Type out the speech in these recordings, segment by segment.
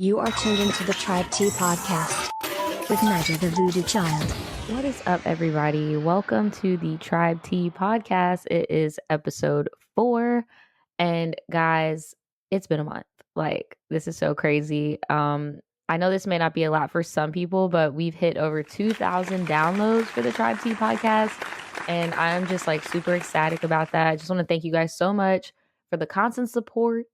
You are tuned into the TRIBETEA podcast with Niger the Voodoo Child. What is up, everybody? Welcome to the TRIBETEA podcast. It is episode 4. And guys, it's been a month. Like, this is so crazy. I know this may not be a lot for some people, but we've hit over 2,000 downloads for the TRIBETEA podcast. And I'm just like super ecstatic about that. I just want to thank you guys so much for the constant support.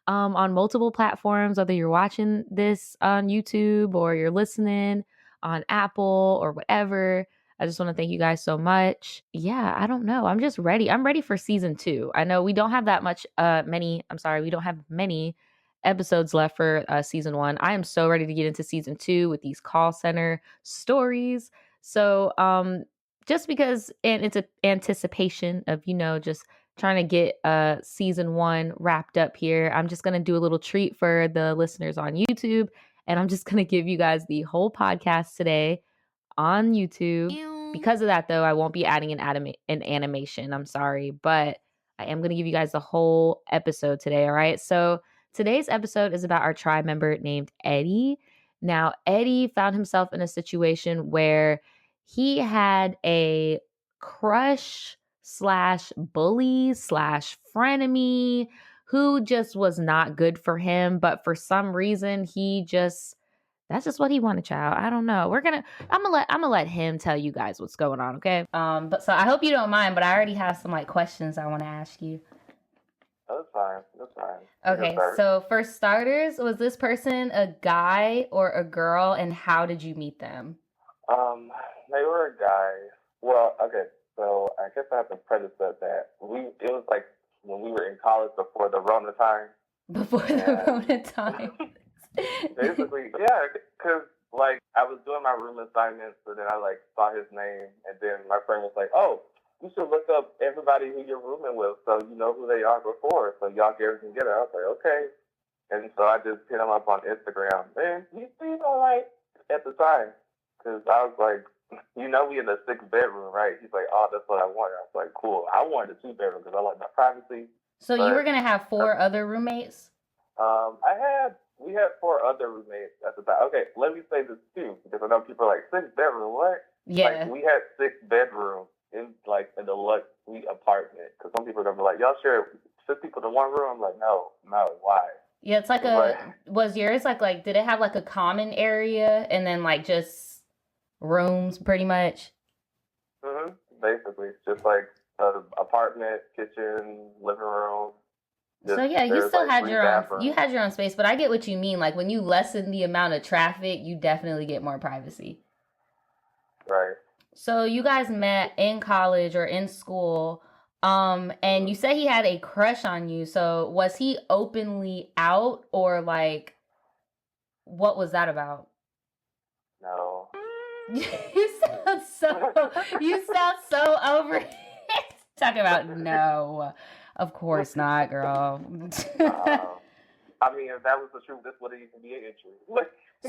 On multiple platforms, whether you're watching this on YouTube or you're listening on Apple or whatever. I just want to thank you guys so much. Yeah, I don't know. I'm just ready. I'm ready for season 2. I know we don't have that much, we don't have many episodes left for season 1. I am so ready to get into season 2 with these call center stories. So, just because, and it's an anticipation of, just trying to get season 1 wrapped up here, I'm just going to do a little treat for the listeners on YouTube. And I'm just going to give you guys the whole podcast today on YouTube. Because of that, though, I won't be adding an animation. I'm sorry. But I am going to give you guys the whole episode today. All right. So today's episode is about our tribe member named Eddie. Now, Eddie found himself in a situation where he had a crush / bully / frenemy who just was not good for him. But for some reason, that's just what he wanted, child. I don't know. I'm gonna let him tell you guys what's going on, okay? But so I hope you don't mind, but I already have some questions I want to ask you. That's fine. Okay, so for starters, was this person a guy or a girl, and how did you meet them? They were a guy. Well, okay, so I guess I have to preface that. It was like when we were in college before the Rona time. The Rona time. Basically, yeah, because like I was doing my room assignments, so then I saw his name, and then my friend was like, "Oh, you should look up everybody who you're rooming with, so you know who they are before, so y'all get everything together." I was like, "Okay," and so I just hit him up on Instagram, and he seemed alright at the time, because I was like, we in the 6th bedroom, right? He's like, "Oh, that's what I wanted." I was like, "Cool." I wanted a 2-bedroom because I like my privacy. So you were gonna have 4 other roommates? We had 4 other roommates at the time. Okay, let me say this too, because I know people are like, 6th bedroom, what? Yeah. Like, we had 6 bedrooms in a deluxe suite apartment. Because some people are going to be like, y'all share 6 people in one room? I'm like, no, why? Yeah, it's like was yours like, did it have like a common area and then like just rooms pretty much? Mm-hmm. Basically, just like an apartment, kitchen, living room. So yeah, you still had your own space, but I get what you mean. Like when you lessen the amount of traffic, you definitely get more privacy. Right. So you guys met in college or in school, and you said he had a crush on you. So was he openly out, or like, what was that about? No. You sound so over it. Talking about no. Of course not, girl. I mean, if that was the truth, this wouldn't even be an issue.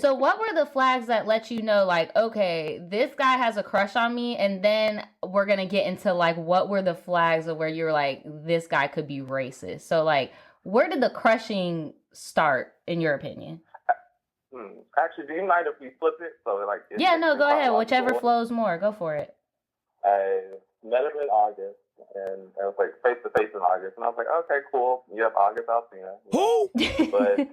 So what were the flags that let you know, like, okay, this guy has a crush on me, and then we're going to get into, like, what were the flags of where you're like, this guy could be racist? So, like, where did the crushing start, in your opinion? Actually, do you mind if we flip it? So, like, yeah, no, go ahead. Whichever flows more. Go for it. I met him in August. And I was like face-to-face in August. And I was like, okay, cool. Yep, August Alcina. Who? But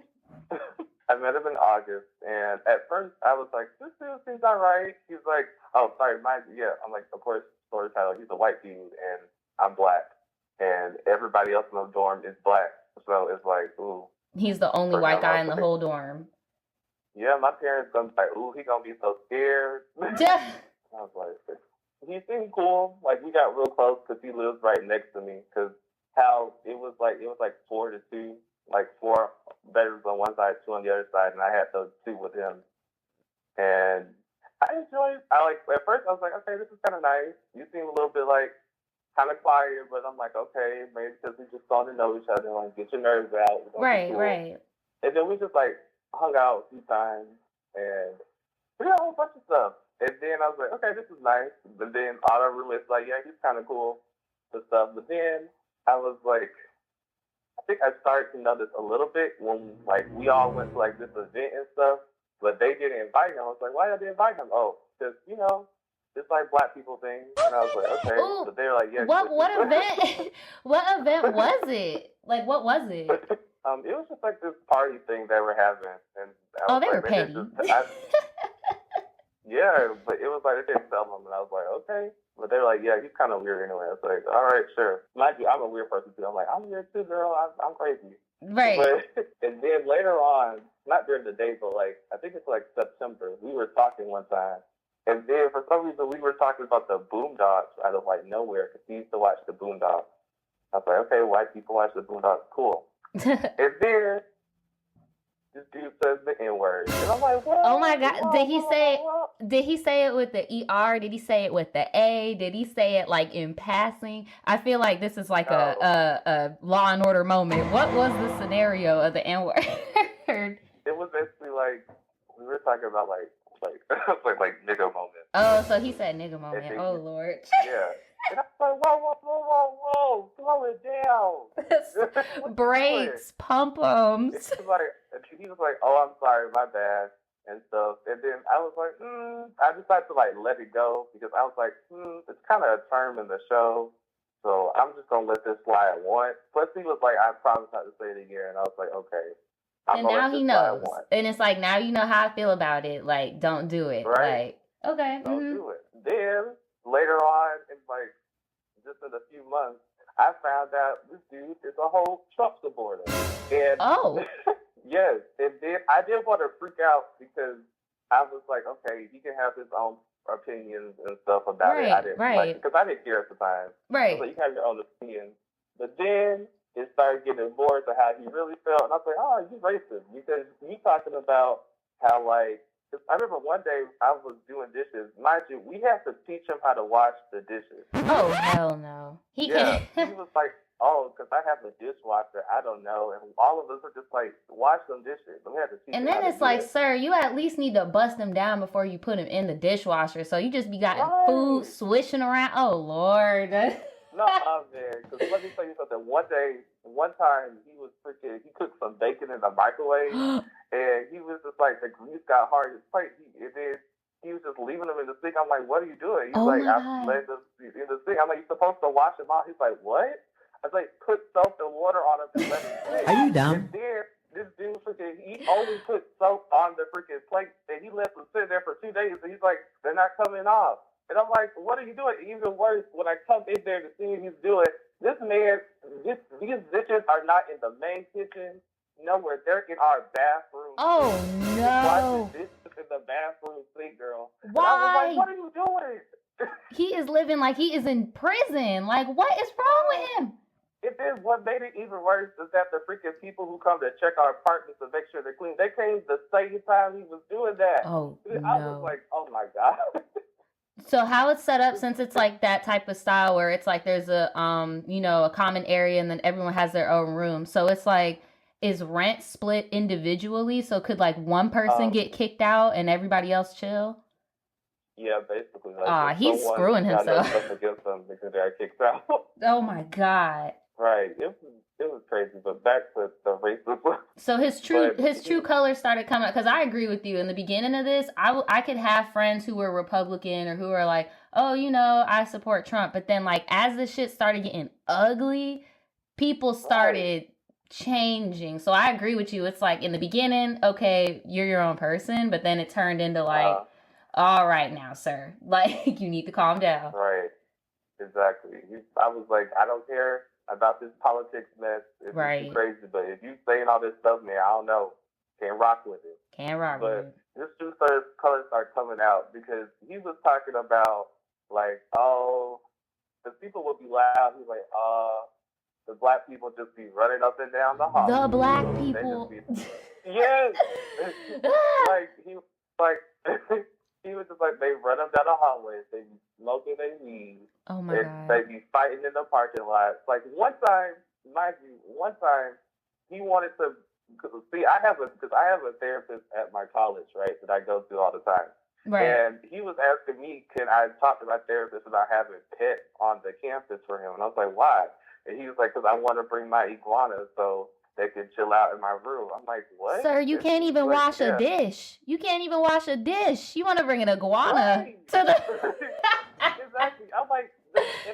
I met him in August. And at first, I was like, this dude seems all right. He's like, oh, sorry, mind you. Yeah, I'm like, of course, story title. He's a white dude, and I'm black. And everybody else in the dorm is black. So it's like, ooh. He's the only white guy in the whole dorm. Yeah, my parents going to be like, ooh, he going to be so scared. I was like, he seemed cool. Like, we got real close because he lives right next to me. Because how it was like 4 to 2, like 4 bedrooms on one side, 2 on the other side, and I had those 2 with him. And at first I was like, okay, this is kind of nice. You seem a little bit like kind of quiet, but I'm like, okay, maybe because we just started to know each other, like get your nerves out. Right. And then we just like hung out a few times, and we did a whole bunch of stuff. And then I was like, okay, this is nice. But then all our roommates like, yeah, he's kind of cool and stuff. But then I was like, I think I started to notice a little bit when like we all went to like this event and stuff, but they didn't invite him. I was like, why did they invite him? Oh, because it's like black people thing. And I was like, okay. Ooh, but they're like, yeah. What event? What event was it? Like, what was it? It was just like this party thing they were having, and I was they like, were petty. Yeah, but it was like they didn't tell them, and I was like, okay. But they were like, yeah, he's kind of weird anyway. I was like, all right, sure. Mind you, I'm a weird person too. I'm like, I'm weird too, girl. I'm crazy. Right. But, and then later on, not during the day, but like I think it's like September. We were talking one time, and then for some reason we were talking about the Boondocks out of like nowhere because he used to watch the Boondocks. I was like, okay, white people watch the Boondocks, cool. And then this dude says the N-word, and I'm like, what? Oh my God! Did he say it with the ER? Did he say it with the A? Did he say it like in passing? I feel like this is like a Law and Order moment. What was the scenario of the N-word? It was basically like we were talking about like nigga moment. Oh, so he said nigga moment. Oh Lord. Yeah. And I was like, whoa, slow it down. Brakes, pump-ums. He was like, oh, I'm sorry, my bad, and stuff. And then I was like, I decided to like let it go because I was like, it's kind of a term in the show, so I'm just gonna let this slide once. Plus, he was like, I promise not to say it again, and I was like, okay. And now he knows, and it's like now you know how I feel about it. Like, don't do it. Right? Like, okay, don't do it. Then later on, in like just in a few months, I found out this dude is a whole Trump supporter. And yes, and then I didn't want to freak out because I was like, okay, he can have his own opinions and stuff about it. I didn't because I didn't care at the time. Right. So you have your own opinion. But then it started getting more to how he really felt, and I was like, oh, you racist because you talking about how like. I remember one day I was doing dishes. Mind you, we had to teach him how to wash the dishes. Oh, hell no. He was like, oh, because I have a dishwasher. I don't know. And all of us were just like, wash some dishes. And we had to teach him then how it's like, sir, you at least need to bust them down before you put them in the dishwasher. So you just be getting food swishing around. Oh, Lord. No, man. Because let me tell you something. One time, he cooked some bacon in the microwave. And he was just like, the grease got hard in his plate. And then he was just leaving them in the sink. I'm like, what are you doing? He's like, I'm letting them in the sink. I'm like, you're supposed to wash them out. He's like, what? I was like, put soap and water on them and let them sit. Are you dumb? And then this dude he only put soap on the freaking plate. And he left them sit there for 2 days. And he's like, they're not coming off. And I'm like, what are you doing? Even worse, when I come in there to see what he's doing, this man, these dishes are not in the main kitchen. Nowhere, they're in our bathroom. Oh no! This is in the bathroom sink, girl. Why? And I was like, what are you doing? He is living like he is in prison. Like, what is wrong with him? And then what made it even worse is that the freaking people who come to check our apartments to make sure they're clean, they came the same time he was doing that. Oh no! I was like, oh my God. So how it's set up, since it's like that type of style where it's like there's a a common area and then everyone has their own room. So it's like, is rent split individually? So could like one person get kicked out and everybody else chill? Yeah, basically. Like, he's screwing himself. Against them because they are kicked out. Oh my God. Right. It was crazy. But back to the racism. So his true colors started coming out, because I agree with you. In the beginning of this, I could have friends who were Republican or who were like, oh, I support Trump. But then like as the shit started getting ugly, people started changing. So I agree with you. It's like in the beginning, okay, you're your own person, but then it turned into like, all right now, sir, like you need to calm down. Right. Exactly. I was like, I don't care about this politics mess. It's too crazy, but if you saying all this stuff, man, I don't know. Can't rock with it. But this true color started coming out because he was talking about like, the people would be loud. He's like, the black people just be running up and down the hall. The black people. Yes. He was just like, they run them down the hallways. They be smoking their weed. Oh my God. They be fighting in the parking lot. Like one time, he wanted to see. I have a therapist at my college, right, that I go to all the time. Right. And he was asking me, can I talk to my therapist about having pets on the campus for him? And I was like, why? And he was like, because I want to bring my iguana so they can chill out in my room. I'm like, what? Sir, you can't even wash a dish. You can't even wash a dish. You want to bring an iguana to the... Exactly. I'm like,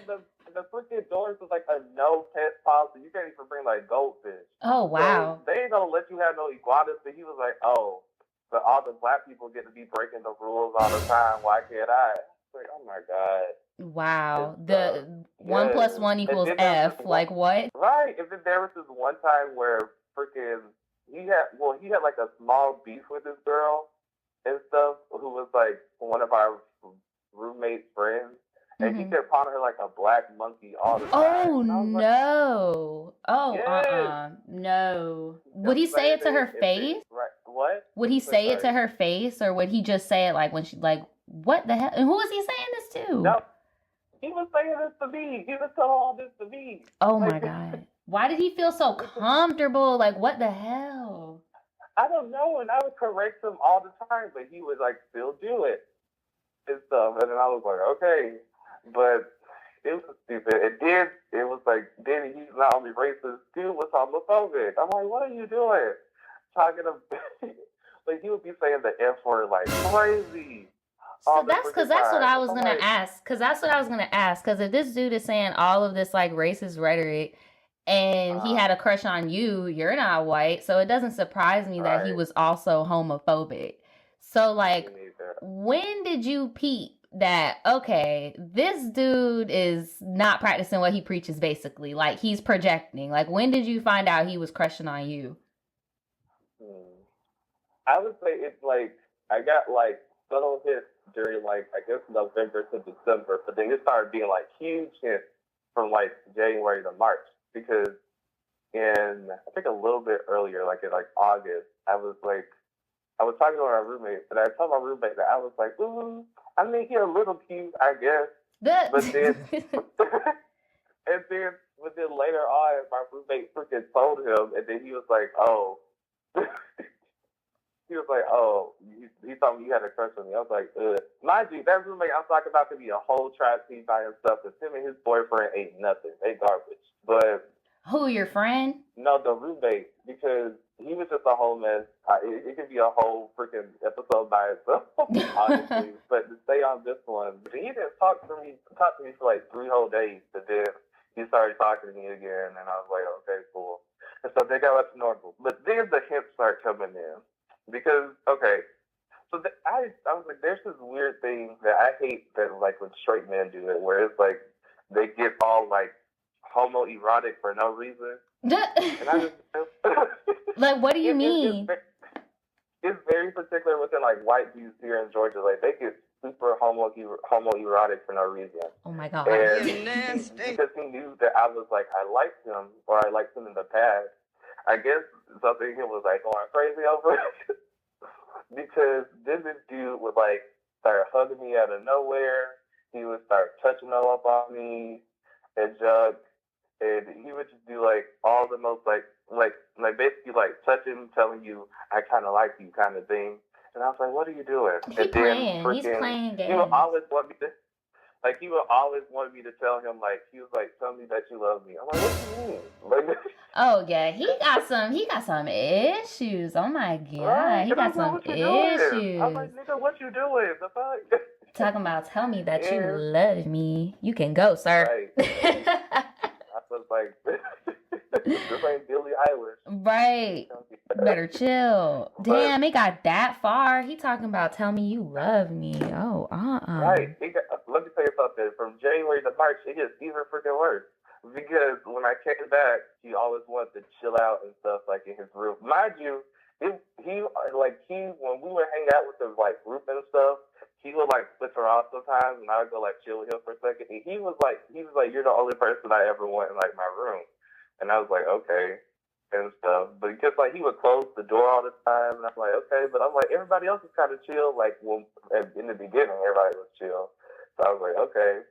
the freaking doors was like a no pet policy. You can't even bring like goldfish. Oh, wow. So they ain't gonna let you have no iguanas. But he was like, oh, but all the black people get to be breaking the rules all the time. Why can't I? Like, oh my God. Wow. The 1 + 1 = F. Like what? Right. And then there was this one time where freaking he had like a small beef with this girl and stuff who was like one of our roommate's friends. And he kept calling her like a black monkey all the time. Oh, no. Like, oh, yes. No. Would he say it to her face? Right. What? Would he say it to her face, or would he just say it like when she, like, what the hell? And who was he saying this to? No. He was saying this to me. He was telling all this to me. Oh, my God. Why did he feel so comfortable? Like, what the hell? I don't know. And I would correct him all the time, but he would, like, still do it and stuff. And then I was like, okay. But it was stupid. It was like, then he's not only racist, dude was homophobic. I'm like, what are you doing? Talking about, like, he would be saying the F word like crazy. So that's what I was gonna ask. Because if this dude is saying all of this like racist rhetoric, and he had a crush on you, you're not white, so it doesn't surprise me that he was also homophobic. So like, when did you peep that, okay, this dude is not practicing what he preaches, basically? Like, he's projecting. Like, when did you find out he was crushing on you? I would say it's like, I got like subtle hits during like, I guess November to December, but then it started being like huge hits from like January to March, because in, I think a little bit earlier, like in like August, I was talking to my roommate, and I told my roommate that I was like, ooh, I mean, he's a little cute, I guess. But then, but then later on, my roommate freaking told him, and then he was like, oh. He was like, oh, he told me you had a crush on me. I was like, mind you, that roommate I'm talking about could be a whole tri-team by himself, because him and his boyfriend ain't nothing. They garbage. But who, your friend? No, the roommate, because he was just a whole mess. It could be a whole freaking episode by itself, honestly. But to stay on this one, he didn't talk to me for like 3 whole days. But then he started talking to me again, and I was like, okay, cool. And so they got up to normal. But then the hints start coming in. Because, okay, so I was like, there's this weird thing that I hate that, like, when straight men do it, where it's like, they get all, like, homoerotic for no reason. And I just, like, what do you mean? It's very particular within, like, white dudes here in Georgia. Like, they get super homoerotic for no reason. Oh, my God. And because he knew that I was, like, I liked him, or I liked him in the past. I guess something he was like going crazy over it. Because then this dude would like start hugging me out of nowhere. He would start touching all up on me and junk. And he would just do like all the most like basically like touching, telling you I kinda like you kind of thing. And I was like, what are you doing? He's playing games. He would always want me to tell him, like, he was like, tell me that you love me. I'm like, what do you mean? Like, oh yeah, he got some issues. Oh my God, right? He got some issues. I'm like, nigga, what you doing? The fuck? Talking about, tell me that you love me. You can go, sir. Right. I was like, this ain't Billie Eilish. Right. Better chill. Damn, it got that far. He talking about, tell me you love me. Oh, Right. Let me tell you something. From January to March, it gets even freaking worse. Because when I came back, he always wanted to chill out and stuff, like in his room. Mind you, when we would hang out with the like group and stuff, he would like switch her off sometimes, and I would go like chill with him for a second. And he was like, you're the only person I ever want in like my room. And I was like, okay, and stuff. But because like he would close the door all the time, and I'm like, okay. But I'm like, everybody else is kind of chill. Like, well, in the beginning, everybody was chill. So I was like, okay.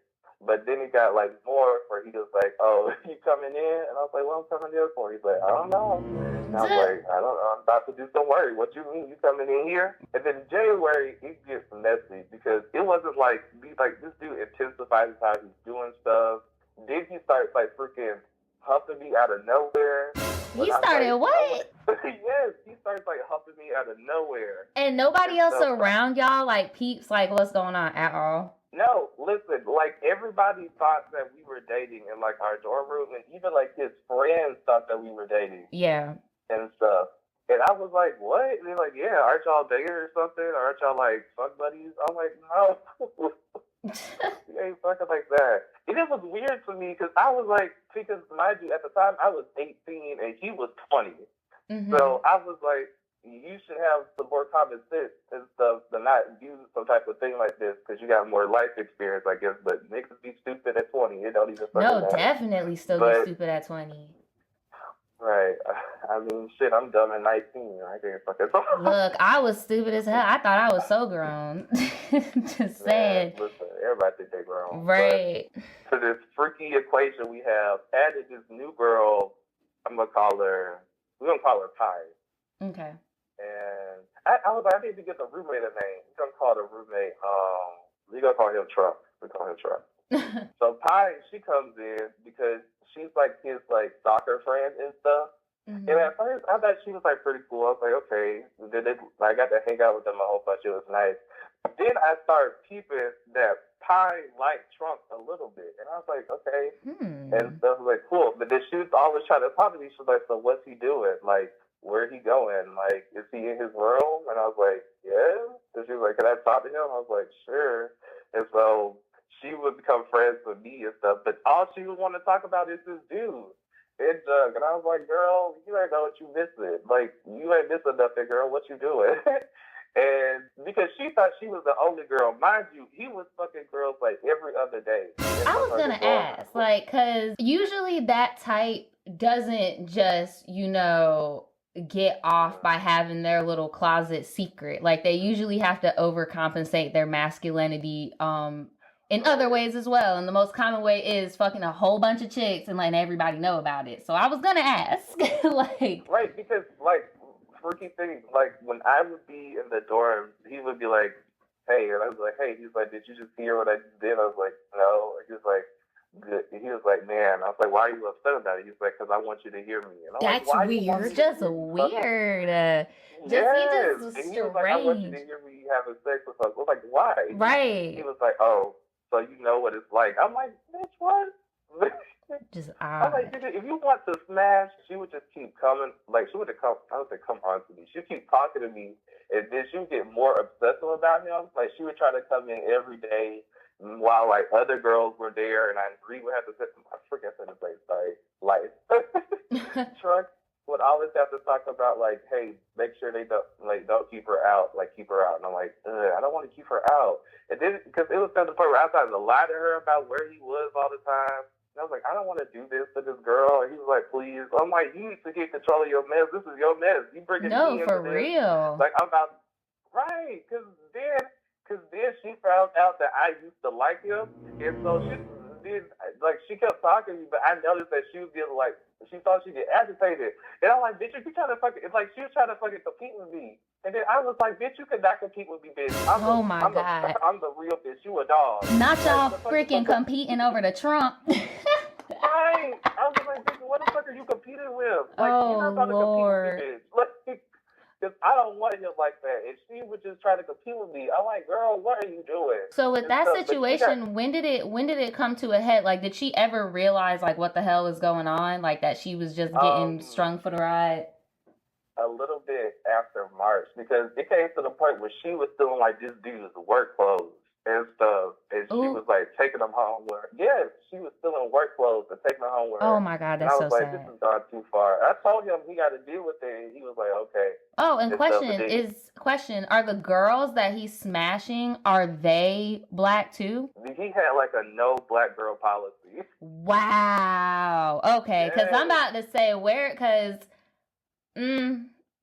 But then he got like more where he was like, oh, you coming in? And I was like, what I'm coming in for? He's like, I don't know. And I was like, I don't know. I'm about to do some work. What you mean? You coming in here? And then in January, it gets messy because it wasn't like this dude intensifies how he's doing stuff. Then he starts like freaking humping me out of nowhere. He started what? Yes, he starts like humping me out of nowhere. And nobody else around y'all like peeps like what's going on at all? No, listen, like everybody thought that we were dating in like our dorm room, and even like his friends thought that we were dating. Yeah. And stuff. And I was like, what? And they're like, yeah, aren't y'all dating or something? Or aren't y'all like fuck buddies? I'm like, no. You ain't fucking like that. And it was weird to me because I was like, because mind you, at the time I was 18 and he was 20. Mm-hmm. So I was like, you should have some more common sense and stuff to not do some type of thing like this because you got more life experience, I guess. But niggas be stupid at 20. It don't even fucking matter. Definitely still be stupid at 20. Right. I mean, shit, I'm dumb at 19. I can't fucking talk. Look, I was stupid as hell. I thought I was so grown. Just saying. Listen, everybody think they grown. Right. But to this freaky equation we have, added this new girl, we're going to call her Pie. Okay. And I need to get the roommate a name. We're going to call the roommate, we're going to call him Trump. So Pie, she comes in because she's like his like soccer friend and stuff. Mm-hmm. And at first I thought she was like pretty cool. I was like, okay. I got to hang out with them a whole bunch. It was nice. Then I started peeping that Pie liked Trump a little bit. And I was like, okay. And stuff was like, cool. But then she was always trying to talk to me. She was like, so what's he doing? Like, where he going? Like, is he in his room? And I was like, yeah. And she was like, can I talk to him? I was like, sure. And so she would become friends with me and stuff, but all she would want to talk about is this dude, and Doug. And I was like, girl, you ain't know what you missing. Like, you ain't missing nothing, girl. What you doing? And because she thought she was the only girl. Mind you, he was fucking girls like every other day. I was going to ask, like, because usually that type doesn't just, get off by having their little closet secret. Like, they usually have to overcompensate their masculinity, in other ways as well. And the most common way is fucking a whole bunch of chicks and letting everybody know about it. So I was gonna ask. Right, because freaky thing, like when I would be in the dorm, he would be like, hey, and I was like, hey, he's like, did you just hear what I did? I was like, no. He was like, good. And he was like, man. I was like, why are you upset about it? He's like, because I want you to hear me. And I'm That's like, weird. Just weird. He just strange. He was like, I want you to hear me having sex with us. I was like, why? Right. He was like, oh, so you know what it's like. I'm like, bitch, what? Just I'm like, if you want to smash, she would just keep coming. Like, she would come, I would say, come on to me. She'd keep talking to me, and then she would get more obsessive about him. Like, she would try to come in every day while, like, other girls were there, and we would have to sit, I forget the place, sorry, life. Truck would always have to talk about, like, hey, make sure they don't keep her out. Like, keep her out. And I'm like, I don't want to keep her out. And then, because it was to the point where I started to lie to her about where he was all the time. And I was like, I don't want to do this to this girl. And he was like, please. I'm like, you need to get control of your mess. This is your mess. You bring it No, for real. Like, I'm about, right. Because then she found out that I used to like him. And so she kept talking to me, but I noticed that she was getting like, she thought she get agitated. And I'm like, bitch, you trying to fucking, it's like she was trying to fucking compete with me. And then I was like, bitch, you could not compete with me, bitch. I'm the real bitch. You a dog. Not y'all freaking competing over the Trump. Right. I was like, bitch, what the fuck are you competing with? Like, you're not about to compete with me, bitch. Because I don't want him like that. And she would just try to compete with me. I'm like, girl, what are you doing? So with that situation, when did it come to a head? Like, did she ever realize, like, what the hell was going on? Like, that she was just getting strung for the ride? A little bit after March. Because it came to the point where she was still in, like, this dude's work clothes and stuff. And she was, like, taking them home with her. Yes, she was still in work clothes and taking them home with her. Oh, my God, that's so sad. I was like, this has gone too far. I told him he got to deal with it, and he was like, okay. Oh, and question, are the girls that he's smashing, are they black too? He had like a no black girl policy. Wow. Okay, because I'm about to say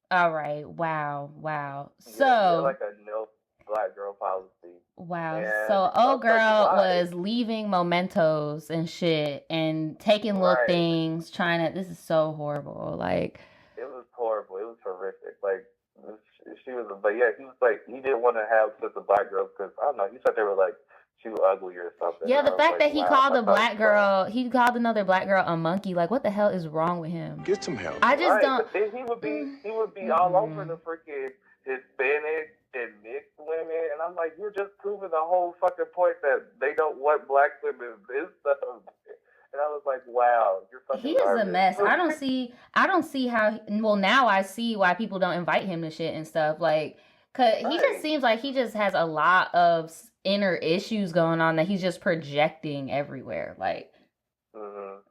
all right. Wow. So like a no black girl policy. Wow. And so old girl was leaving mementos and shit and taking little things, this is so horrible. Like, it was horrible. It was horrific. Like, she was, but yeah, he was like, he didn't want to have sex with black girls because, I don't know, he said they were like too ugly or something. Yeah, and the fact that he called he called another black girl a monkey. Like, what the hell is wrong with him? Get some help. I just don't. But then he would be all over the freaking Hispanic and mixed women, and I'm like, you're just proving the whole fucking point that they don't want black women. This stuff. And I was like, wow, you're fucking He is garbage. a mess. I don't see how, well, now I see why people don't invite him to shit and stuff. Like, cause he just seems like he just has a lot of inner issues going on that he's just projecting everywhere. Like,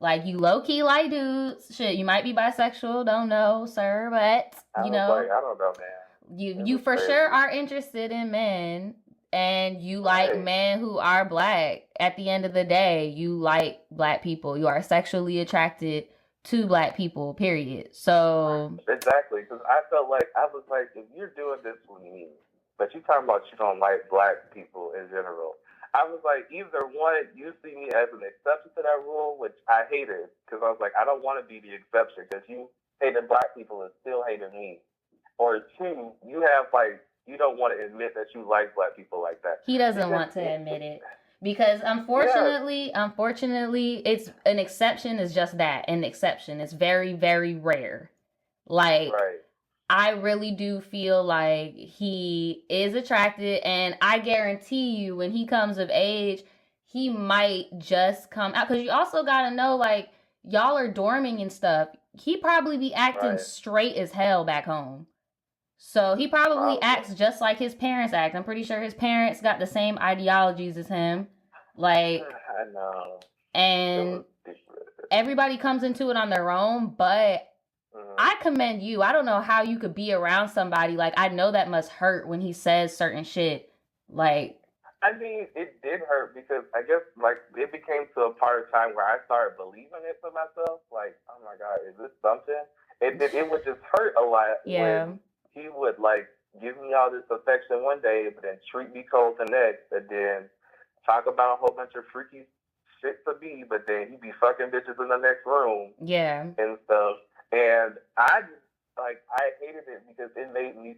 like you low key like dudes. Shit, you might be bisexual, don't know, sir, but you know, I don't know, man. You for sure are interested in men. And you like men who are black. At the end of the day, you like black people. You are sexually attracted to black people, period. So exactly, because I was like, if you're doing this with me, but you talking about you don't like black people in general, I was like, either one, you see me as an exception to that rule, which I hated, because I was like, I don't want to be the exception, because you hating black people and still hating me. Or two, you have like, you don't want to admit that you like black people like that. He doesn't want to admit it. Because unfortunately, it's an exception is just that, an exception. It's very, very rare. Like, I really do feel like he is attracted, and I guarantee you when he comes of age, he might just come out. Because you also got to know, like, y'all are dorming and stuff. He probably be acting straight as hell back home. So he probably acts just like his parents act. I'm pretty sure his parents got the same ideologies as him. Like, I know. And everybody comes into it on their own, but I commend you. I don't know how you could be around somebody. Like, I know that must hurt when he says certain shit. Like, I mean, it did hurt because I guess, like, it became to a part of time where I started believing it for myself. Like, oh my God, is this something? It would just hurt a lot when he would, like, give me all this affection one day, but then treat me cold the next, and then talk about a whole bunch of freaky shit to me, but then he'd be fucking bitches in the next room. Yeah. And stuff. And I hated it because it made me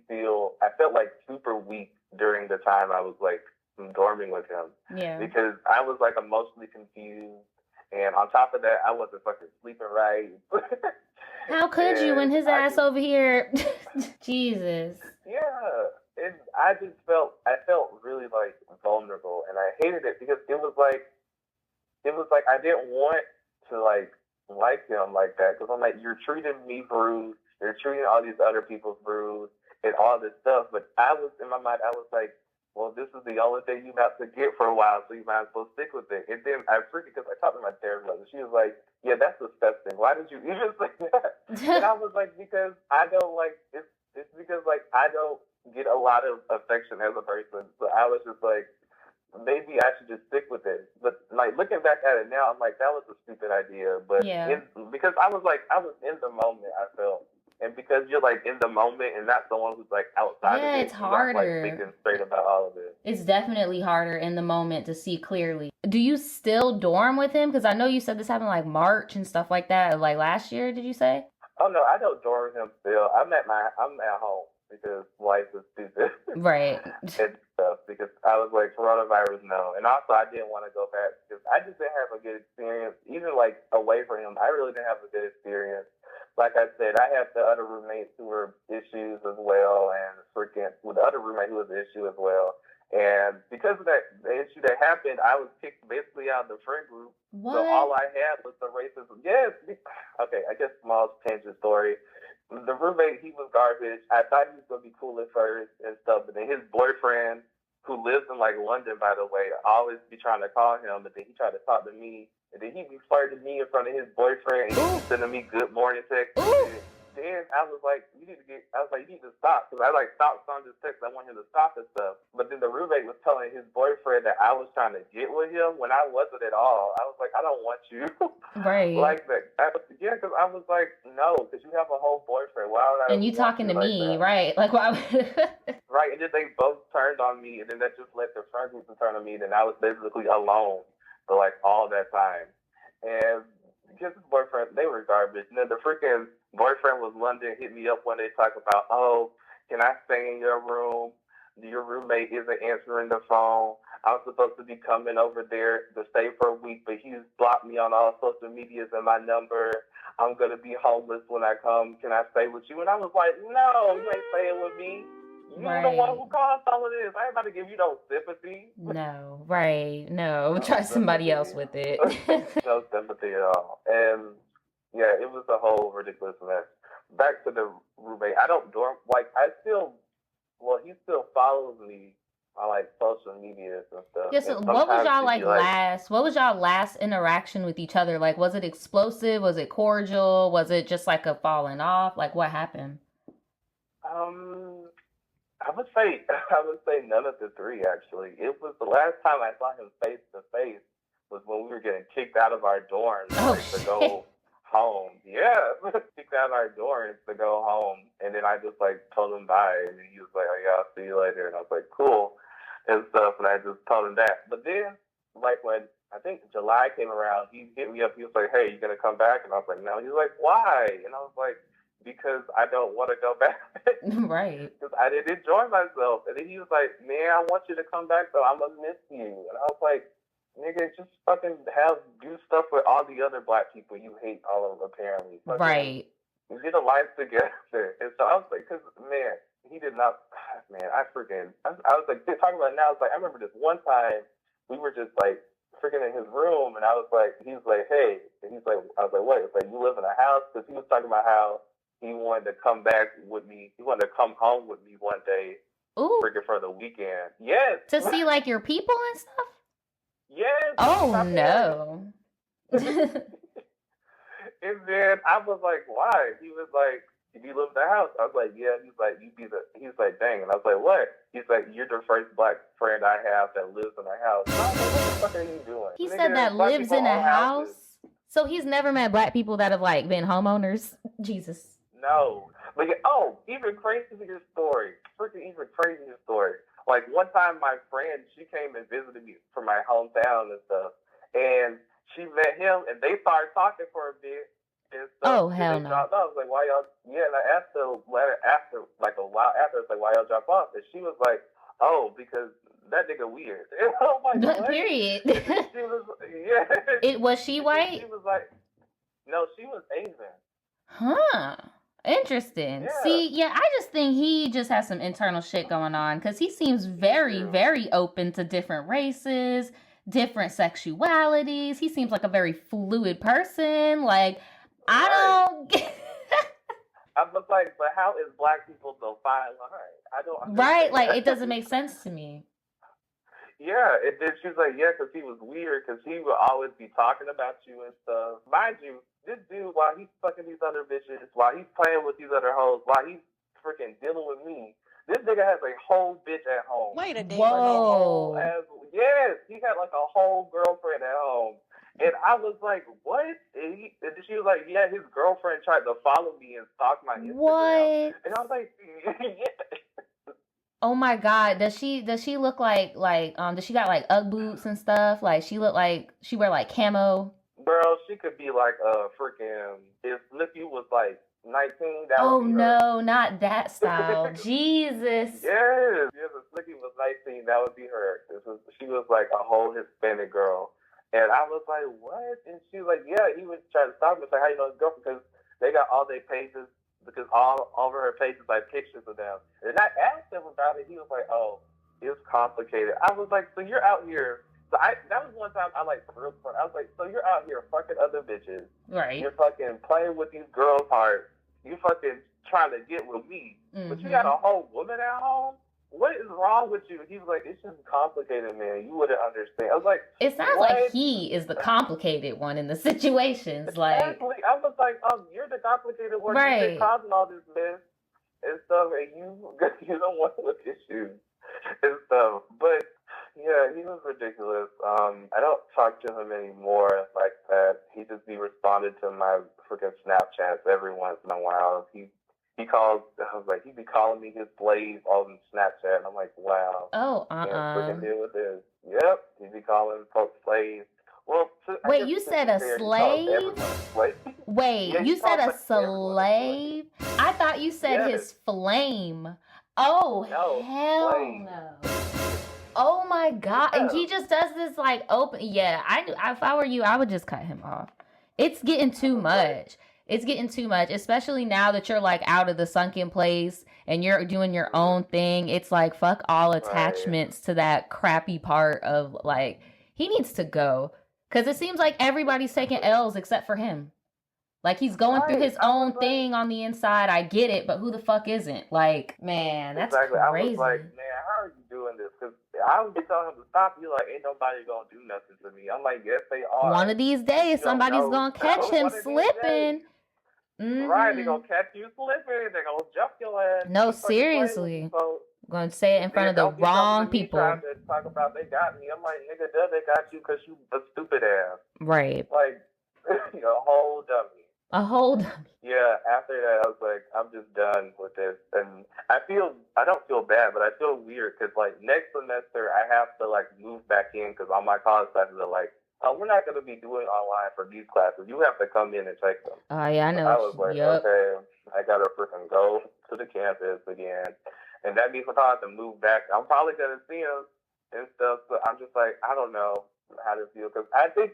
I felt like super weak during the time I was, like, dorming with him. Yeah. Because I was, like, emotionally confused. And on top of that, I wasn't fucking sleeping right. How could you when his ass over here? Jesus. Yeah. And I felt really, like, vulnerable. And I hated it because it was like I didn't want to, like him like that. Because I'm like, you're treating me bruised. You're treating all these other people bruised and all this stuff. But in my mind, I was like, well, this is the only thing you have to get for a while, so you might as well stick with it. And then I freaked because I talked to my therapist, and she was like, yeah, that's disgusting. Why did you even say that? And I was like, because I don't like, it's because, like, I don't get a lot of affection as a person. So I was just like, maybe I should just stick with it. But, like, looking back at it now, I'm like, that was a stupid idea. But because I was in the moment, I felt. And because you're, like, in the moment and not someone who's, like, outside of it. It's harder. Not, like, thinking straight about all of it. It's definitely harder in the moment to see clearly. Do you still dorm with him? Because I know you said this happened, like, March and stuff like that. Like, last year, did you say? Oh, no, I don't dorm with him still. I'm at home because life is stupid. Right. And stuff. Because I was like, coronavirus, no. And also, I didn't want to go back because I just didn't have a good experience. Even, like, away from him, I really didn't have a good experience. Like I said, I had the other roommates who were issues as well, and with the other roommate who was an issue as well. And because of that, the issue that happened, I was kicked basically out of the friend group. What? So all I had was the racism. Yes. Okay, I guess small change the story. The roommate, he was garbage. I thought he was going to be cool at first and stuff, but then his boyfriend, who lives in, like, London, by the way, I always be trying to call him, but then he tried to talk to me. And then he be flirting me in front of his boyfriend, and he be sending me good morning texts. Then I was like, you need to stop. Because I, like, stopped sending this text. I want him to stop and stuff. But then the roommate was telling his boyfriend that I was trying to get with him when I wasn't at all. I was like, I don't want you. Right. Like that. Because I was like, no, because you have a whole boyfriend. Why would I? And you talking to me, right? Like, why would... Right, and then they both turned on me, and then that just let the friend group turn on me, and I was basically alone for, like, all that time. And because his boyfriend, they were garbage. And then the freaking boyfriend was London, hit me up when they talk about, oh, can I stay in your room? Your roommate isn't answering the phone. I was supposed to be coming over there to stay for a week, but he's blocked me on all social medias and my number. I'm going to be homeless when I come. Can I stay with you? And I was like, no, you ain't staying with me. You're the one who caused all of this. I ain't about to give you no sympathy. No, right. No, try somebody else with it. No sympathy at all. And yeah, it was a whole ridiculous mess. Back to the roommate. I don't dorm, like, he still follows me on like social media and stuff. Yeah, so what was y'all last interaction with each other? Like, was it explosive? Was it cordial? Was it just like a falling off? Like, what happened? I would say none of the three, actually. It was the last time I saw him face to face was when we were getting kicked out of our dorms to go home. Yeah, kicked out of our dorms to go home. And then I just like told him bye. And he was like, oh yeah, I'll see you later. And I was like, cool. And stuff, and I just told him that. But then, like, when I think July came around, he hit me up. He was like, hey, you gonna come back? And I was like, no. He was like, why? And I was like, because I don't want to go back. Right. Because I didn't enjoy myself. And then he was like, man, I want you to come back, though. I'm gonna miss you. And I was like, nigga, just fucking do stuff with all the other black people you hate all of them, apparently. Right. Get a life together. And so I was like, because, man, he did not, man, I was like, talking about it now, I was like, I remember this one time, we were just like, freaking in his room, and I was like, he was like, hey, and he's like, I was like, what? It's like, you live in a house? Because he was talking about how he wanted to come back with me, he wanted to come home with me one day, freaking for the weekend. Yes. To see, like, your people and stuff? Yes. Oh, no. And then I was like, why? He was like, you live in the house? I was like, yeah. He's like, he's like, dang. And I was like, what? He's like, you're the first black friend I have that lives in a house. I was like, what the fuck are you doing? He said that lives in a house? So he's never met black people that have, like, been homeowners? Jesus. No. But even crazier story. Freaking even crazier story. Like, one time my friend, she came and visited me from my hometown and stuff. And she met him, and they started talking for a bit. Oh, hell no. I was like, why y'all? Yeah, and I asked her after, like a while after, it's like, why y'all drop off? And she was like, oh, because that nigga weird. And I'm like, what? Period. She was, yeah. Was she white? She was like, no, she was Asian. Huh. Interesting. Yeah. See, yeah, I just think he just has some internal shit going on because he seems very, very open to different races, different sexualities. He seems like a very fluid person. Like, I don't. I was like, but how is black people the fine line? I don't understand. Right, like, it doesn't make sense to me. Yeah, and then she was like, yeah, because he was weird, because he would always be talking about you and stuff. Mind you, this dude, while he's fucking these other bitches, while he's playing with these other hoes, while he's freaking dealing with me, this nigga has a whole bitch at home. Wait a day. Whoa. Yes, he had like a whole girlfriend at home. And I was like, what? And she was like, yeah, his girlfriend tried to follow me and stalk my Instagram. What? And I was like, yeah. Oh my God. Does she look like does she got like Ugg boots and stuff? Like she look like she wear like camo? Girl, she could be like freaking, if Lippy was like 19, that oh would be no, her. Not that style. Jesus. Yes, if Lippy was 19, that would be her. She was like a whole Hispanic girl. And I was like, what? And she was like, yeah, he was trying to stop me. It's like, how you know his girlfriend? Because they got all their pages, because all over her pages, like pictures of them. And I asked him about it. He was like, oh, it's complicated. I was like, so you're out here. So that was one time I like, real fun. I was like, so you're out here fucking other bitches. Right. You're fucking playing with these girls' hearts. You fucking trying to get with me. Mm-hmm. But you got a whole woman at home? What is wrong with you? He was like, it's just complicated, man. You wouldn't understand. I was like, it sounds like he is the complicated one in the situations. Exactly. I was like, you're the complicated one. Right. You've been causing all this mess and stuff, and you don't want with issues and stuff. But yeah, he was ridiculous. I don't talk to him anymore like that. He just be responding to my freaking Snapchats every once in a while. He calls, I was like, he be calling me his slave on Snapchat. And I'm like, wow. Oh, Can't freaking deal with this. Yep. He be calling folks slaves. Well, wait, you said a slave? Wait, yeah, you said a slave? I thought you said his flame. Oh, no, hell flame. No. Oh my my God. And he just does this like open. Yeah, if I were you, I would just cut him off. It's getting too much. It's getting too much, especially now that you're like out of the sunken place and you're doing your own thing. It's like, fuck all attachments to that crappy part of like, he needs to go. Because it seems like everybody's taking L's except for him. Like, he's going through his own thing on the inside. I get it, but who the fuck isn't? Like, man, that's crazy. I was like, man, how are you doing this? Because I would be telling him to stop. You're like, ain't nobody going to do nothing to me. I'm like, yes, they are. One of these days, somebody's going to catch him slipping. Mm-hmm. Right, they're going to catch you slipping. They're going to jump your ass. No, seriously. I'm going to say it in front of the wrong people. Trying to talk about they got me. I'm like, nigga, they got you because you a stupid ass. Right. Like, a whole dummy. A whole dummy. Yeah, after that, I was like, I'm just done with this. And I don't feel bad, but I feel weird because, like, next semester, I have to, like, move back in because all my college classes are like, oh, we're not going to be doing online for these classes. You have to come in and take them. Oh, yeah, I know. I was like, okay, I got to freaking go to the campus again. And that means I have to move back. I'm probably going to see him and stuff, but I'm just like, I don't know how to feel. Because I think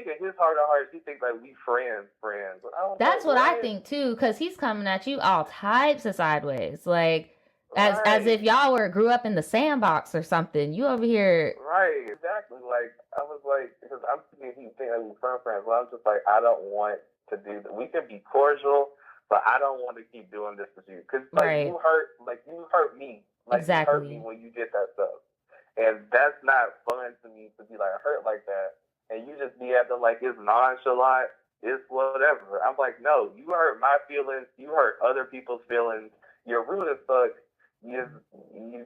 in his heart of hearts, he thinks like we friends. But that's what I think, too, because he's coming at you all types of sideways. Like, as if y'all grew up in the sandbox or something. You over here. Right, exactly. Like, I was like, because I'm thinking he thinks like we're friends. But I'm just like, I don't want to do that. We can be cordial, but I don't want to keep doing this with you. Because you hurt me. Like, exactly. You hurt me when you did that stuff. And that's not fun to me to be like hurt like that. And you just be acting like it's nonchalant, it's whatever. I'm like, no, you hurt my feelings, you hurt other people's feelings, you're rude as fuck, you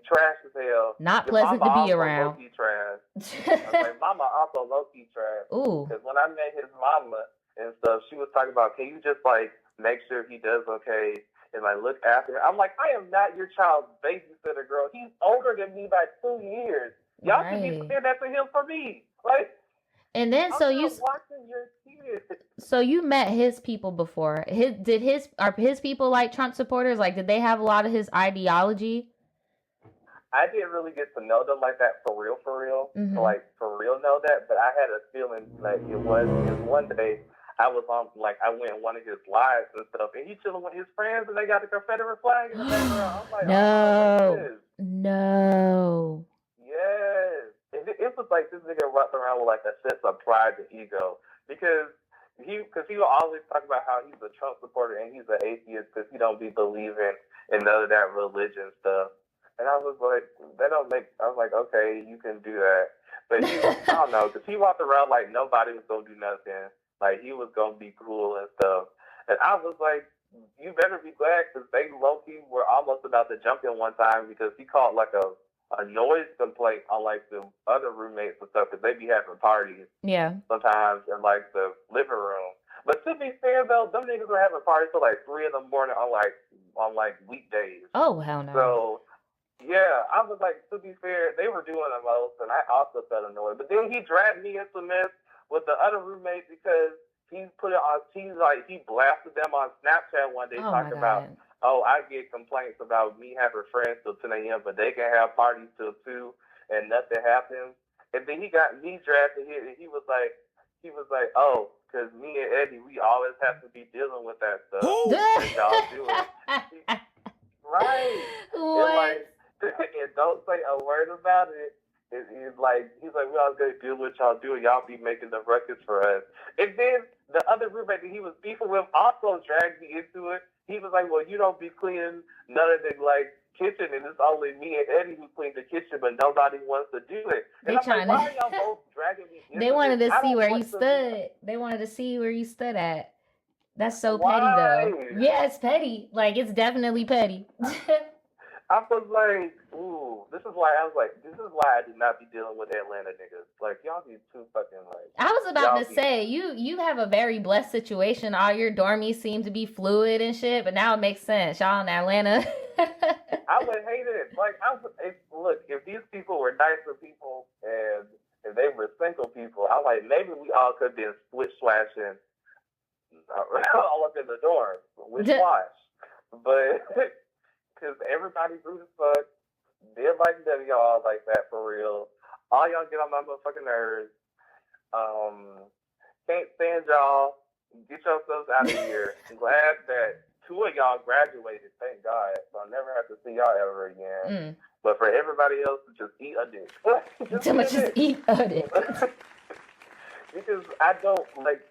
trash as hell. Not pleasant to be around. Low-key trash. I was like, mama also low-key trash. Ooh. Because when I met his mama and stuff, she was talking about, can you just like make sure he does okay and like look after him? I'm like, I am not your child's babysitter, girl. He's older than me by 2 years. Y'all should be clear that to him for me. Like, and then I'm not watching your kids. So you met his people before. Are his people like Trump supporters? Like, did they have a lot of his ideology? I didn't really get to know them like that for real. Mm-hmm. Like, for real know that, but I had a feeling like it was one day I was on, like, I went in one of his lives and stuff, and he chilling with his friends, and they got the Confederate flag in the background. I'm like, no. Yes. It was like this nigga walked around with, like, a sense of pride and ego, because he will always talk about how he's a Trump supporter and he's an atheist because he don't be believing in none of that religion stuff. And I was like, I was like, okay, you can do that. But I don't know, because he walked around like nobody was going to do nothing. Like, he was going to be cool and stuff. And I was like, you better be glad, because they low-key were almost about to jump in one time because he called like a noise complaint on like the other roommates and stuff, because they be having parties. Yeah. Sometimes in like the living room. But to be fair though, them niggas were having parties till like 3 a.m. on weekdays. Oh, hell no. So yeah, I was like, to be fair, they were doing the most, and I also felt annoyed. But then he dragged me into mess with the other roommates because he blasted them on Snapchat one day talking about, oh, I get complaints about me having friends till 10 a.m., but they can have parties till 2 and nothing happens. And then he got me dragged in here, and he was like, oh, because me and Eddie, we always have to be dealing with that stuff. And y'all do it. Right. What? And don't say a word about it. He's like, we always gotta deal with y'all do, and y'all be making the ruckus for us. And then the other roommate that he was beefing with also dragged me into it. He was like, well, you don't be cleaning none of the like kitchen, and it's only me and Eddie who clean the kitchen, but nobody wants to do it. And I'm like, why are y'all both dragging me into They wanted to see where you stood. They wanted to see where you stood at. That's so petty, though. Yeah, it's petty. Like, it's definitely petty. I was like, this is why I did not be dealing with Atlanta niggas. Like, y'all be too fucking like. I was about to say, you have a very blessed situation. All your dormies seem to be fluid and shit, but now it makes sense. Y'all in Atlanta. I would hate it. Like, look, if these people were nicer people and if they were single people, I'm like, maybe we all could have been switch-swashing all up in the dorm. Wish-wash. But, because everybody rude as fuck. They're like that, y'all like that for real. All y'all get on my motherfucking nerves. Can't stand y'all. Get yourselves out of here. I'm glad that 2 of y'all graduated, thank God. So I'll never have to see y'all ever again. But for everybody else, just eat a dick. just eat a dick. Because I don't like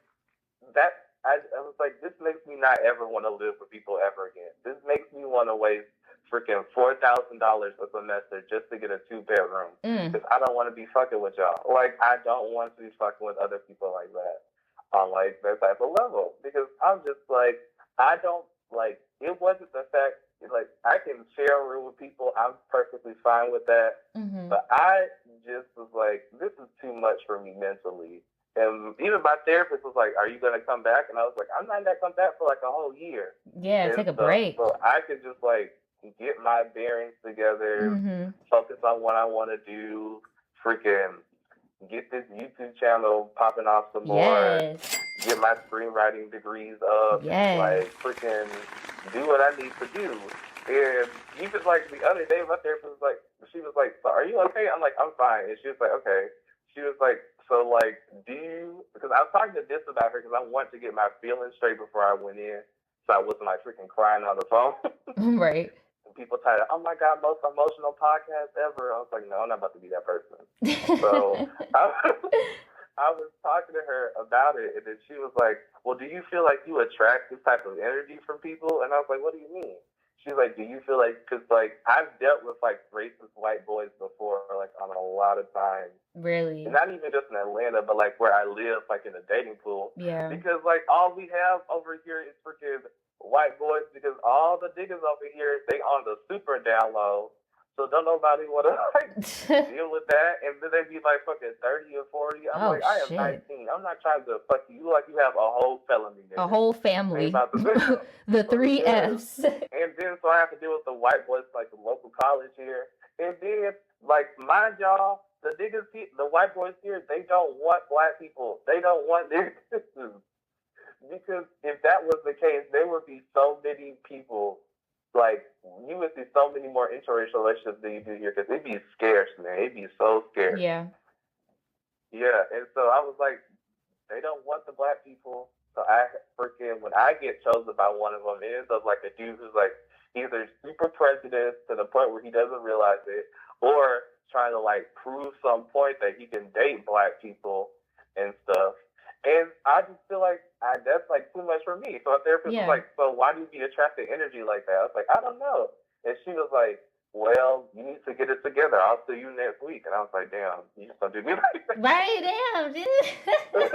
that. I was like, this makes me not ever want to live with people ever again. This makes me want to waste freaking $4,000 a semester just to get a 2-bedroom. Because I don't want to be fucking with y'all. Like, I don't want to be fucking with other people like that on like that type of level. Because I'm just like, I don't like. It wasn't the fact. Like, I can share a room with people. I'm perfectly fine with that. But I just was like, this is too much for me mentally. And even my therapist was like, are you going to come back? And I was like, I'm not going to come back for like a whole year. Yeah, take a break. So I could just like get my bearings together, focus on what I want to do, freaking get this YouTube channel popping off some more, get my screenwriting degrees up, like freaking do what I need to do. And even like the other day, my therapist was like, she was like, so are you okay? I'm like, I'm fine. And she was like, okay. She was like, so like, do you, because I was talking to this about her because I wanted to get my feelings straight before I went in, so I wasn't like freaking crying on the phone. Right. And people tell her, oh my God, most emotional podcast ever. I was like, no, I'm not about to be that person. So I was talking to her about it, and then she was like, well, do you feel like you attract this type of energy from people? And I was like, what do you mean? She's like, do you feel like, because like I've dealt with like racist white boys before, like on a lot of times. Really? And not even just in Atlanta, but like where I live, like in the dating pool. Yeah. Because like all we have over here is freaking white boys, because all the niggas over here, they on the super down low. So don't nobody want to like deal with that. And then they be like fucking 30 or 40. I'm like, I am 19. I'm not trying to fuck you. You like you have a whole felony. Nigga. A whole family. The 3 Fs. And then so I have to deal with the white boys, like the local college here. And then like mind y'all, the niggas, the white boys here, they don't want black people. They don't want their sisters. Because if that was the case, there would be so many people. Like, you would see so many more interracial relationships than you do here, because it'd be scarce, man. It'd be so scarce. Yeah. Yeah, and so I was like, they don't want the black people. So I freaking, when I get chosen by one of them, it ends up like a dude who's like either super prejudiced to the point where he doesn't realize it, or trying to like prove some point that he can date black people and stuff. And I just feel like that's like too much for me. So a therapist was like, so why do you be attracted energy like that? I was like, I don't know. And she was like, well, you need to get it together. I'll see you next week. And I was like, damn, you just don't do me like that. Right, damn, dude.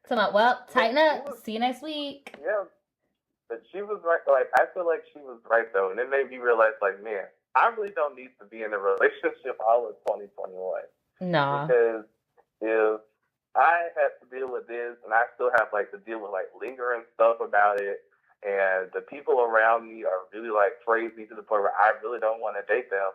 So I'm like, well, tighten up. See you next week. Yeah. But she was right. Like, I feel like she was right, though. And it made me realize, like, man, I really don't need to be in a relationship all of 2021. Nah. Because if I had to deal with this, and I still have like to deal with like lingering stuff about it, and the people around me are really like crazy to the point where I really don't want to date them.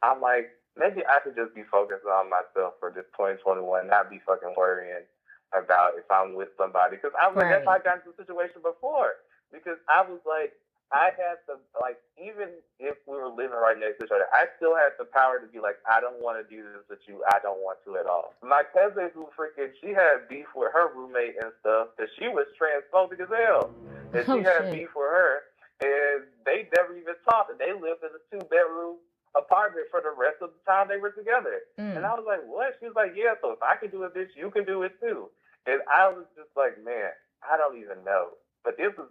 I'm like, maybe I should just be focused on myself for this 2021, not be fucking worrying about if I'm with somebody. Because I was that's how I got into a situation before. Because I was like, I had to, like, even if we were living right next to each other, I still had the power to be like, I don't want to do this with you. I don't want to at all. My cousin, who freaking, she had beef with her roommate and stuff, that she was transphobic as hell. And she had beef with her, and they never even talked. And they lived in a 2-bedroom apartment for the rest of the time they were together. And I was like, what? She was like, yeah, so if I can do it, bitch, you can do it too. And I was just like, man, I don't even know. But it was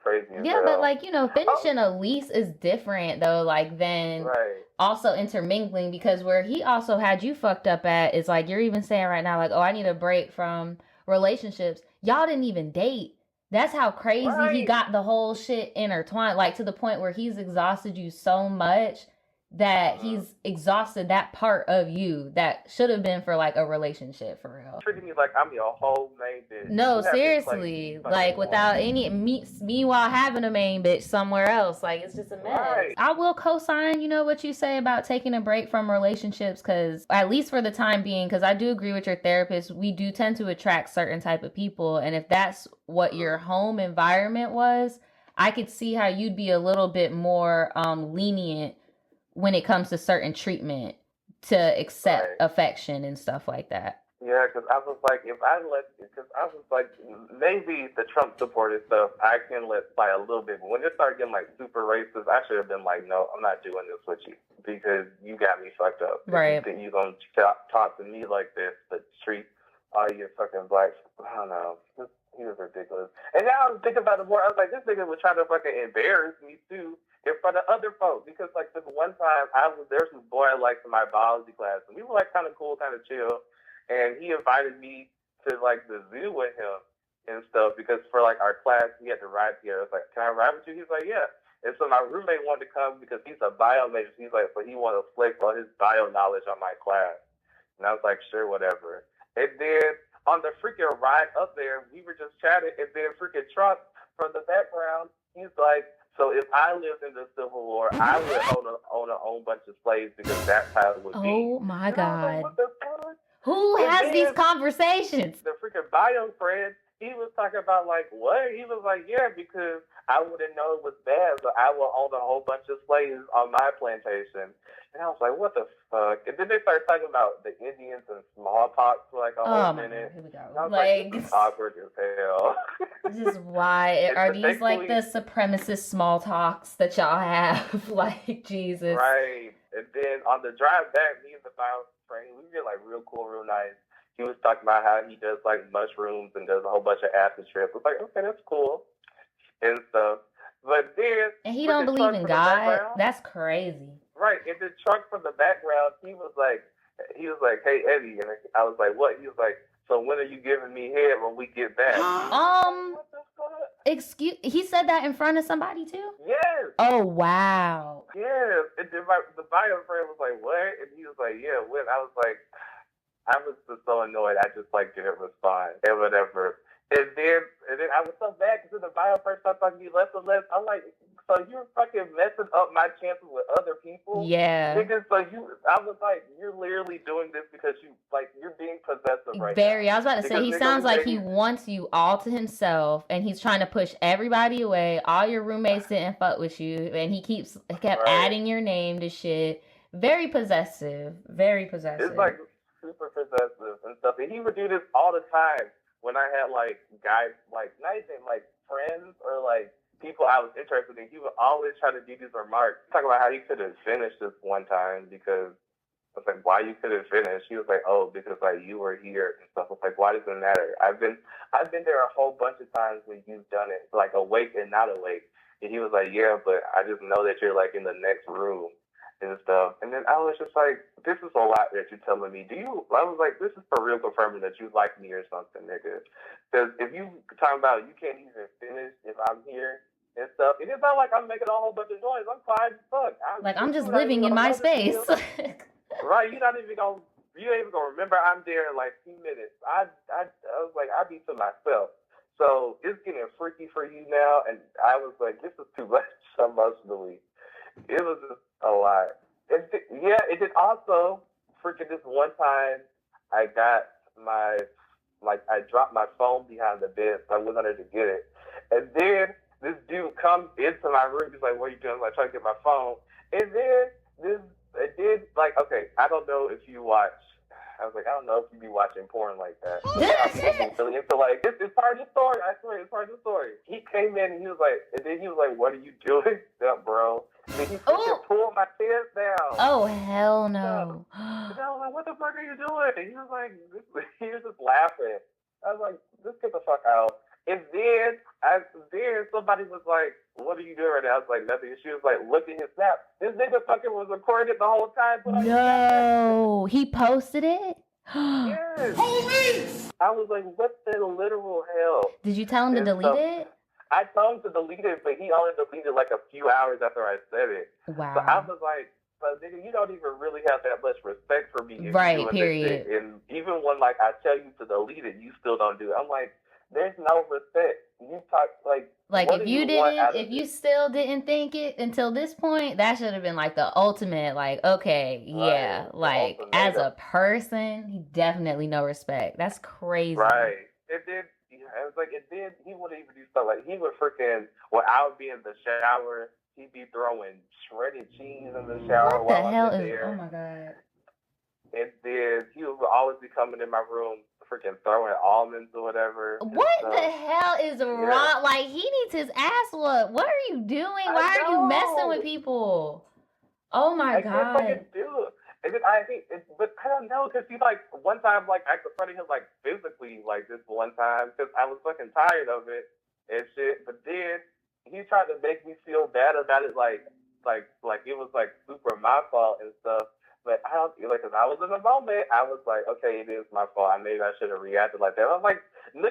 crazy. Yeah, but like, you know, finishing a lease is different though, like than also intermingling, because where he also had you fucked up at is like, you're even saying right now, like, oh, I need a break from relationships. Y'all didn't even date. That's how crazy he got the whole shit intertwined, like to the point where he's exhausted you so much that he's exhausted that part of you that should have been for like a relationship, for real. Treating me like I'm your whole main bitch. No, seriously, like without any meanwhile having a main bitch somewhere else, like it's just a mess. I will co-sign, you know, what you say about taking a break from relationships, because at least for the time being, because I do agree with your therapist, we do tend to attract certain type of people, and if that's what your home environment was, I could see how you'd be a little bit more lenient when it comes to certain treatment to accept affection and stuff like that. Yeah, because I was like, maybe the Trump supported stuff I can let slide a little bit, but when it started getting like super racist, I should have been like, no, I'm not doing this with you because you got me fucked up. Right. You think you gonna talk to me like this, but treat all your fucking blacks? I don't know. He was ridiculous. And now I was thinking about it more. I was like, this nigga was trying to fucking embarrass me too in front of other folks because like this one time there's this boy I liked in my biology class and we were like kind of cool, kind of chill. And he invited me to like the zoo with him and stuff because for like our class we had to ride together. I was like, can I ride with you? He's like, yeah. And so my roommate wanted to come because he's a bio major. He's like, but he wanted to flex all his bio knowledge on my class. And I was like, sure, whatever. And then on the freaking ride up there, we were just chatting, and then freaking Trump from the background, he's like, so if I lived in the Civil War, I would own a whole bunch of slaves because that's how it would be. Oh my God. Like, what the fuck? Who has these conversations? The freaking bio friend, he was talking about like, what? He was like, yeah, because I wouldn't know it was bad, so I will own a whole bunch of slaves on my plantation. And I was like, what the fuck? And then they started talking about the Indians and smallpox for like a whole minute. Here we go. And I was like, this is awkward as hell. This is why. Are these like the supremacist small talks that y'all have? Like, Jesus. Right. And then on the drive back, me and the bio friend, we were like real cool, real nice. He was talking about how he does like mushrooms and does a whole bunch of acid trips. I was like, okay, that's cool. And stuff. But then... And he don't believe in God? That's crazy. Right. In the truck from the background, he was like, hey, Eddie. And I was like, what? He was like, so when are you giving me head when we get back? What the fuck? He said that in front of somebody too? Yes. Oh, wow. Yes. And then the bio friend was like, what? And he was like, yeah, when? I was like, I was just so annoyed. I just like didn't respond and whatever. And then I was so bad because the bio friend started talking to me less and less. I'm like, so you're fucking messing up my chances with other people? Yeah. Because I was like, you're literally doing this because you're being possessive right now. I was about to say, he sounds like he wants you all to himself and he's trying to push everybody away. All your roommates didn't fuck with you and he kept adding your name to shit. Very possessive. Very possessive. It's like super possessive and stuff. And he would do this all the time when I had like guys, like not even like friends or like people I was interested in. He would always try to do these remarks. Talk about how he couldn't finish this one time because I was like, why you couldn't finish? He was like, oh, because like you were here and stuff. I was like, why does it matter? I've been there a whole bunch of times when you've done it, like awake and not awake. And he was like, yeah, but I just know that you're like in the next room and stuff. And then I was just like, this is a lot that you're telling me. I was like, this is for real confirming that you like me or something, nigga. Because if you talking about you can't even finish if I'm here and stuff, and it's not like I'm making a whole bunch of noise. I'm fine as fuck. I'm just living in my space. Right, you ain't even gonna remember I'm there in like 2 minutes. I was like, I be to myself. So it's getting freaky for you now, and I was like, this is too much emotionally. It was just a lot. And then also freaking this one time I got I dropped my phone behind the bed, so I went under to get it. And then this dude comes into my room, he's like, what are you doing? I'm like, trying to get my phone. And then okay, I don't know if you watch. I was like, I don't know if you be watching porn like that. I'm really into like, it's part of the story. I swear, it's part of the story. He came in and he was like, what are you doing, bro? And then he pulled my pants down. Oh, hell no. And I was like, what the fuck are you doing? And he was like, he was just laughing. I was like, just get the fuck out. And then somebody was like, what are you doing right now? I was like, nothing. And she was like, look at his snap. This nigga fucking was recording it the whole time. No, he posted it? Yes. Homies! I was like, what the literal hell? Did you tell him to delete it? I told him to delete it, but he only deleted like a few hours after I said it. Wow. So I was like, but nigga, you don't even really have that much respect for me. Right, period. And even when like I tell you to delete it, you still don't do it. I'm like, there's no respect. You talk like if you still didn't think it until this point, that should have been like the ultimate, like, okay, yeah, like as a person, he definitely no respect. That's crazy. Right. And then he wouldn't even do stuff like he would freaking when I would be in the shower, he'd be throwing shredded cheese in the shower what the while hell I'm is there. Oh my god. And then he would always be coming in my room, freaking throwing almonds or whatever. What the hell is wrong? Like, he needs his ass whooped. What are you doing? Why are you messing with people? Oh my God. I can't do it. And then I think, but I don't know, because he, like, one time, like, I confronted him, like, physically, like, this one time, because I was fucking tired of it and shit. But then he tried to make me feel bad about it, like it was, like, super my fault and stuff. But I don't, like, because I was in the moment, I was like, okay, it is my fault. Maybe I should have reacted like that. I was like, no,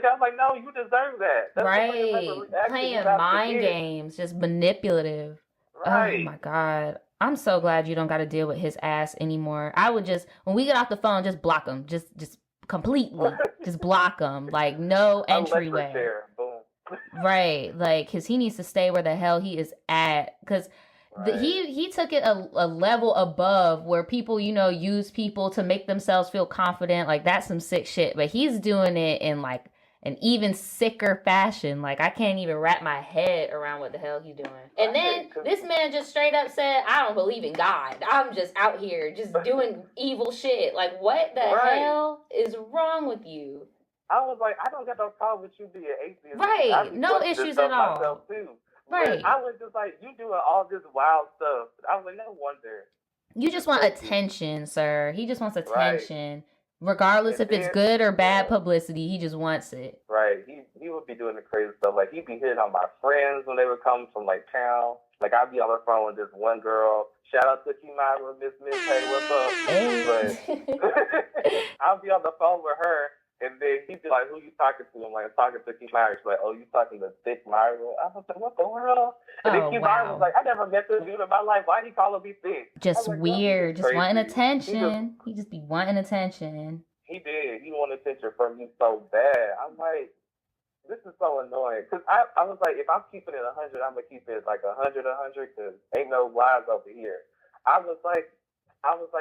you deserve that. That's right. Playing mind games, just manipulative. Right. Oh my God. I'm so glad you don't got to deal with his ass anymore. I would just, when we get off the phone, just block him. Just completely. Just block him. Like, no entryway. Boom. Right. Like, because he needs to stay where the hell he is at. Because he took it a level above where people, use people to make themselves feel confident. Like, that's some sick shit. But he's doing it in, like, an even sicker fashion. Like, I can't even wrap my head around what the hell he's doing. And then this man just straight up said, I don't believe in God. I'm just out here just doing evil shit. Like, what the hell is wrong with you? I was like, I don't got no problem with you being atheist. Right. No issues at all. Too. Right. But I was just like, you doing all this wild stuff. I was like, no wonder. You just want attention, sir. He just wants attention. Right. Regardless if it's good or bad publicity, he just wants it. Right. He would be doing the crazy stuff. Like, he'd be hitting on my friends when they would come from, like, town. Like, I'd be on the phone with this one girl. Shout out to Kimira, Miss, hey, what's up? But I'll be on the phone with her, and then he'd be like, who you talking to? I'm like, I'm talking to Kimira. She's like, oh, you talking to Thick Myra? I was like, what the world? And then Kimira was like, I never met this dude in my life. Why he calling me Thick? Just like, weird. Just wanting attention. He just be wanting attention. He did. He wanted attention from me so bad. I'm like, this is so annoying. Because I was like, if I'm keeping it 100, I'm going to keep it like 100, because ain't no lies over here. I was like,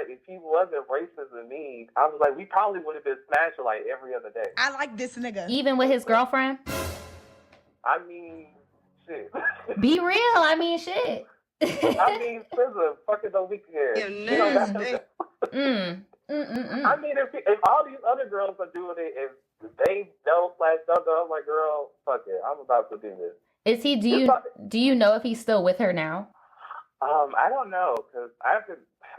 if he wasn't racist and mean, I was like, we probably would have been smashing like every other day. I like this nigga. Even with his girlfriend? I mean, shit. Be real. I mean, shit. I mean, SZA fucking don't be here. I mean, if all these other girls are doing it, if they don't, I'm like, girl, fuck it. I'm about to do this. Is he? Do you know if he's still with her now? I don't know, because I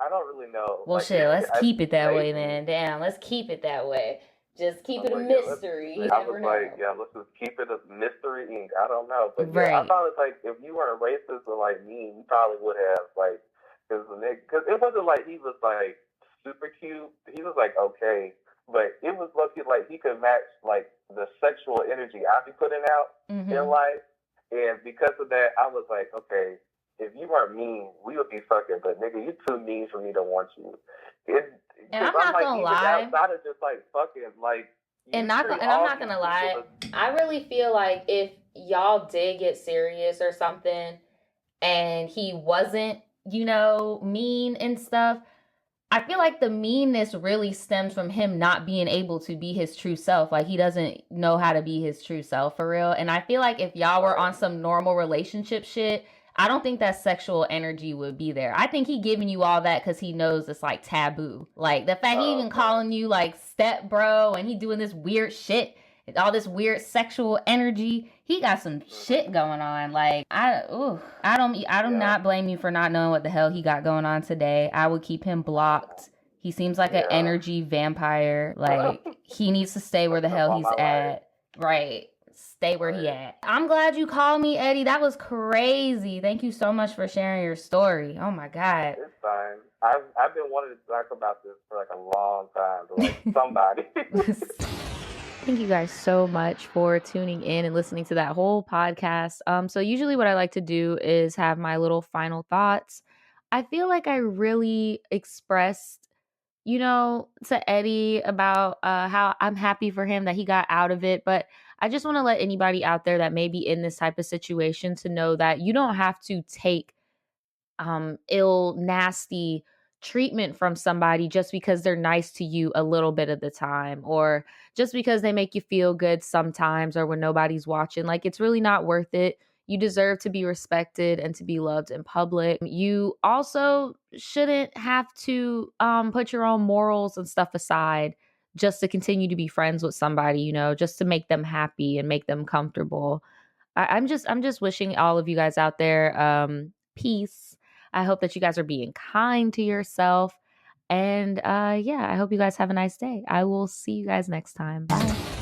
don't really know. Well, like, shit, let's keep it that way, then. Damn, let's keep it that way. Just keep it a mystery. I was like, let's just keep it a mystery. I don't know. But I thought it's like, if you weren't racist or like me, you probably would have, like, because it wasn't like he was like super cute. He was like, okay. But it was lucky, like, he could match, like, the sexual energy I be putting out in life. And because of that, I was like, okay, if you weren't mean, we would be fucking. But, nigga, you too mean for me to want you. And I'm not gonna lie. Outside of just, like, fucking, like... I'm not gonna lie. I really feel like if y'all did get serious or something, and he wasn't, mean and stuff, I feel like the meanness really stems from him not being able to be his true self. Like, he doesn't know how to be his true self for real. And I feel like if y'all were on some normal relationship shit, I don't think that sexual energy would be there. I think he giving you all that because he knows it's like taboo. Like, the fact he even calling you like step bro and he doing this weird shit, all this weird sexual energy. He got some shit going on. Like, I do not blame you for not knowing what the hell he got going on today. I would keep him blocked. He seems like an energy vampire. Like, he needs to stay where the hell he's at. Right. Stay where he at. I'm glad you called me, Eddie. That was crazy. Thank you so much for sharing your story. Oh my God. It's fine. I've been wanting to talk about this for like a long time. But like somebody. Thank you guys so much for tuning in and listening to that whole podcast. So usually what I like to do is have my little final thoughts. I feel like I really expressed, to Eddie about how I'm happy for him that he got out of it. But I just want to let anybody out there that may be in this type of situation to know that you don't have to take ill, nasty treatment from somebody just because they're nice to you a little bit of the time, or just because they make you feel good sometimes, or when nobody's watching. Like, it's really not worth it. You deserve to be respected and to be loved in public. You also shouldn't have to put your own morals and stuff aside just to continue to be friends with somebody, you know, just to make them happy and make them comfortable. I'm just wishing all of you guys out there peace. I hope that you guys are being kind to yourself. And yeah, I hope you guys have a nice day. I will see you guys next time. Bye.